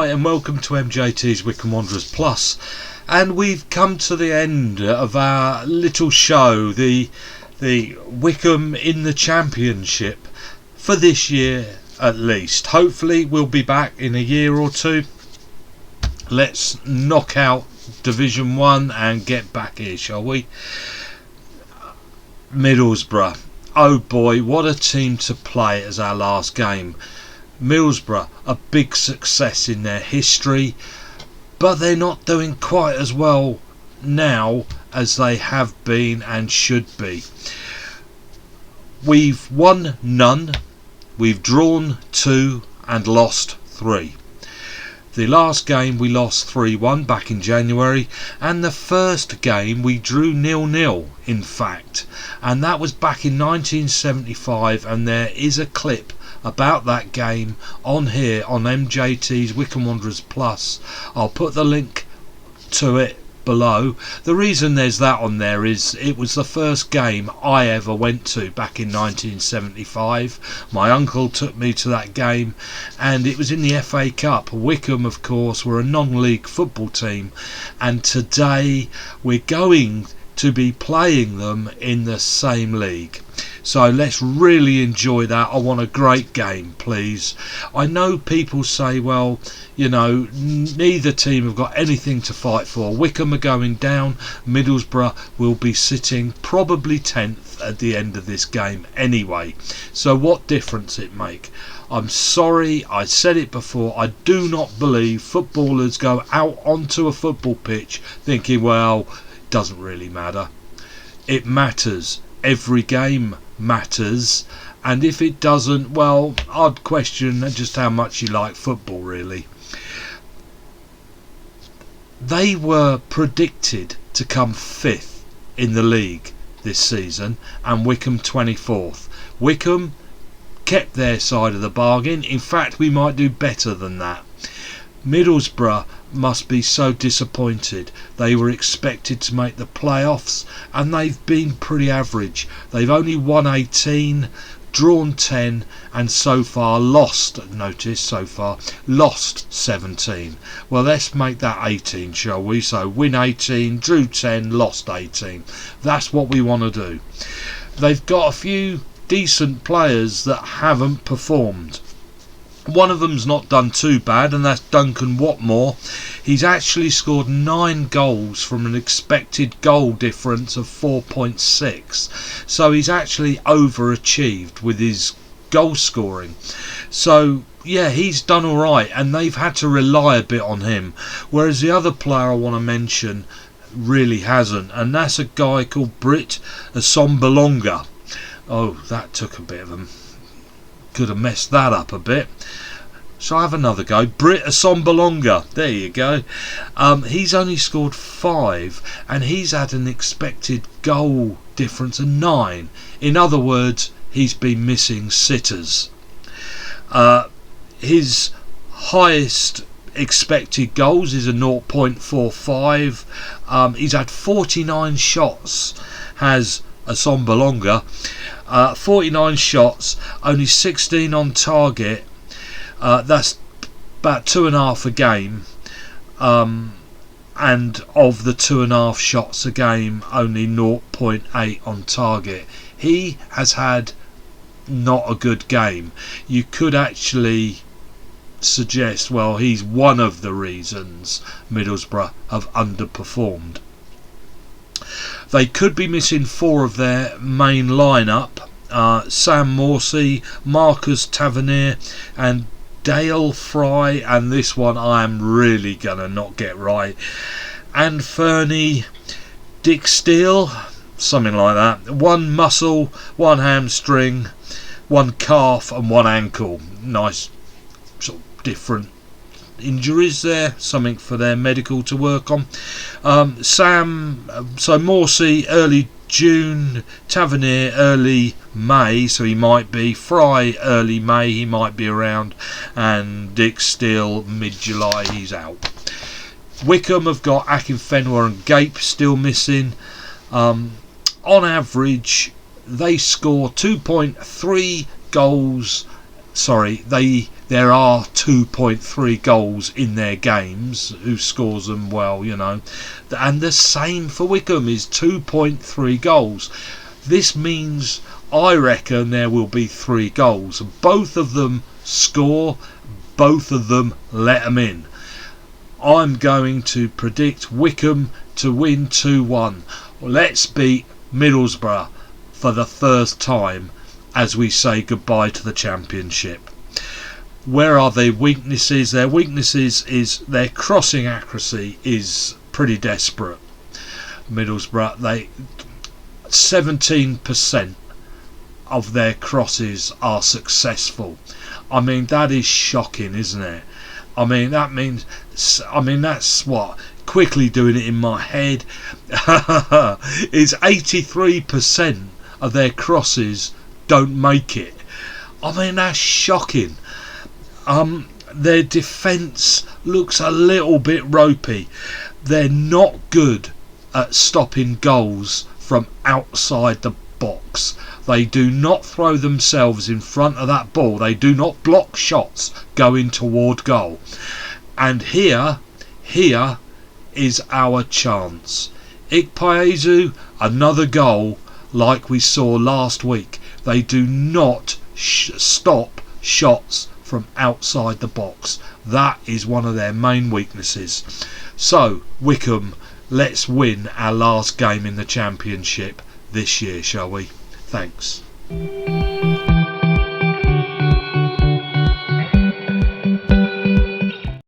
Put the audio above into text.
Hi and welcome to MJT's Wycombe Wanderers Plus, and we've come to the end of our little show, the Wycombe in the Championship for this year at least. Hopefully we'll be back in a year or two. Let's knock out Division 1 and get back here, shall we? Middlesbrough, oh boy, what a team to play as our last game. Middlesbrough, a big success in their history, but they're not doing quite as well now as they have been and should be. We've won none, we've drawn 2 and lost 3. The last game we lost 3-1 back in January, and the first game we drew 0-0 in fact, and that was back in 1975, and there is a clip about that game on here on MJT's Wycombe Wanderers Plus. I'll put the link to it below. The reason there's that on there is it was the first game I ever went to back in 1975. My uncle took me to that game, and it was in the FA Cup. Wycombe, of course, were a non-league football team, and today we're going to be playing them in the same league. So let's really enjoy that. I want a great game, please. I know people say, well, you know, neither team have got anything to fight for. Wycombe are going down. Middlesbrough will be sitting probably 10th at the end of this game anyway. So what difference it make? I'm sorry, I said it before, I do not believe footballers go out onto a football pitch thinking, well, it doesn't really matter. It matters. Every game matters, and if it doesn't, well, I'd question just how much you like football, really. They were predicted to come 5th in the league this season, and Wycombe 24th. Wycombe kept their side of the bargain. In fact, we might do better than that. Middlesbrough must be so disappointed. They were expected to make the playoffs, and they've been pretty average. They've only won 18, drawn 10, and so far lost, notice so far, lost 17. Well, let's make that 18, shall we? So win 18, drew 10, lost 18. That's what we want to do. They've got a few decent players that haven't performed. One of them's not done too bad, and that's Duncan Watmore. He's actually scored 9 goals from an expected goal difference of 4.6. So he's actually overachieved with his goal scoring. So yeah, he's done alright, and they've had to rely a bit on him. Whereas the other player I want to mention really hasn't, and that's a guy called Britt Assombalonga. Oh, that took a bit of him. Could have messed that up a bit. So I have another go. Britt Assombalonga, there you go. He's only scored 5, and he's had an expected goal difference of 9. In other words, he's been missing sitters. His highest expected goals is a 0.45. He's had 49 shots, has Assombalonga. 49 shots, only 16 on target. That's about 2.5 a game, and of the 2.5 shots a game, only 0.8 on target. He has had not a good game. You could actually suggest, well, he's one of the reasons Middlesbrough have underperformed. They could be missing 4 of their main lineup. Sam Morsey, Marcus Tavernier and Dale Fry, and this one I am really gonna not get right. And Fernie Dick Steele, something like that. 1 muscle, 1 hamstring, 1 calf and 1 ankle. Nice sort of different injuries there, something for their medical to work on. So Morsey early June, Tavernier early May, so he might be. Fry early May, he might be around, and Dick Steele mid-July, he's out. Wycombe have got Akinfenwa and Gape still missing. On average, they score 2.3 goals there are 2.3 goals in their games. Who scores them? Well, and the same for Wycombe is 2.3 goals. This means I reckon there will be 3 goals. Both of them score, both of them let them in. I'm going to predict Wycombe to win 2-1. Let's beat Middlesbrough for the first time as we say goodbye to the Championship. Where are their weaknesses? Their weaknesses is their crossing accuracy is pretty desperate. Middlesbrough, 17% of their crosses are successful. I mean, that is shocking, isn't it? I mean, that's what, quickly doing it in my head, is 83% of their crosses don't make it. I mean, that's shocking. Their defence looks a little bit ropey. They're not good at stopping goals from outside the box. They do not throw themselves in front of that ball. They do not block shots going toward goal. And here is our chance. Ikpeazu, another goal like we saw last week. They do not stop shots from outside the box. That is one of their main weaknesses. So, Wycombe, let's win our last game in the Championship this year, shall we? Thanks.